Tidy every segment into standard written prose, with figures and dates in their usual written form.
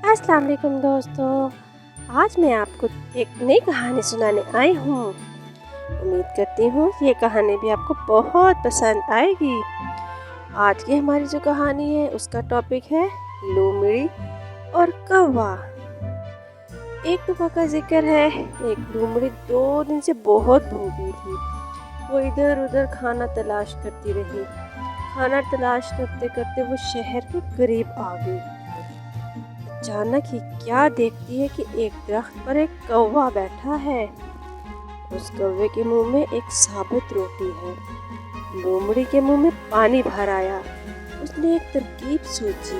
अस्सलाम वालेकुम दोस्तों, आज मैं आपको एक नई कहानी सुनाने आई हूँ। उम्मीद करती हूँ ये कहानी भी आपको बहुत पसंद आएगी। आज की हमारी जो कहानी है उसका टॉपिक है लोमड़ी और कौवा। एक दफ़ा का जिक्र है, एक लोमड़ी 2 दिन से बहुत भूखी थी। वो इधर उधर खाना तलाश करती रही। खाना तलाश करते करते वो शहर के करीब आ गई। अचानक ही क्या देखती है कि एक दरख्त पर एक कौवा बैठा है। उस कौवे के मुंह में एक साबुत रोटी है। लोमड़ी के मुंह में पानी भर आया। उसने एक तरकीब सोची।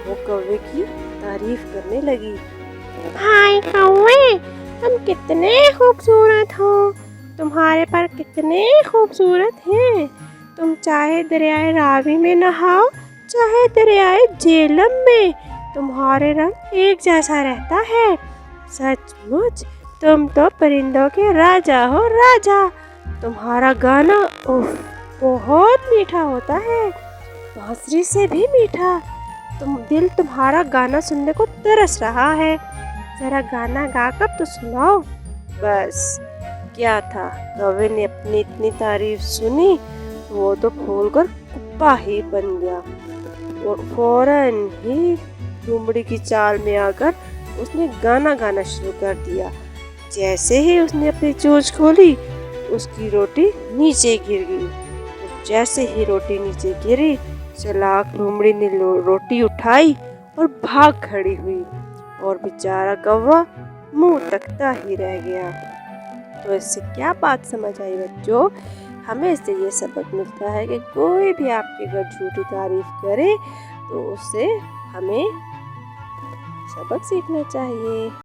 वो कौवे की तारीफ करने लगी। हाय कौवे, तुम कितने खूबसूरत हो। तुम्हारे पर कितने खूबसूरत हैं। तुम चाहे दरियाए रावी में नहाओ, चाहे दरियाए झेलम में, तुम्हारे रंग एक जैसा रहता है। सचमुच तुम तो परिंदों के राजा हो, राजा। तुम्हारा गाना उफ बहुत मीठा होता है, बांसुरी से भी मीठा। दिल तुम्हारा गाना सुनने को तरस रहा है। जरा गाना गाकर तो सुनाओ। बस क्या था, कौवे ने अपनी इतनी तारीफ सुनी तो वो तो फूलकर कुप्पा ही बन गया और फौरन ही लोमड़ी की चाल में आकर उसने गाना गाना शुरू कर दिया। जैसे ही उसने अपनी चोंच खोली, उसकी रोटी नीचे गिर गई। और जैसे ही रोटी नीचे गिरी, चालाक लोमड़ी ने रोटी उठाई और भाग खड़ी हुई और बेचारा कौवा मुंह तकता ही रह गया। तो इससे क्या बात समझ आई बच्चों? हमें इससे ये सबक मिलता है कि कोई भी आपकी अगर झूठी तारीफ करे तो उससे हमें सबक सीखना चाहिए।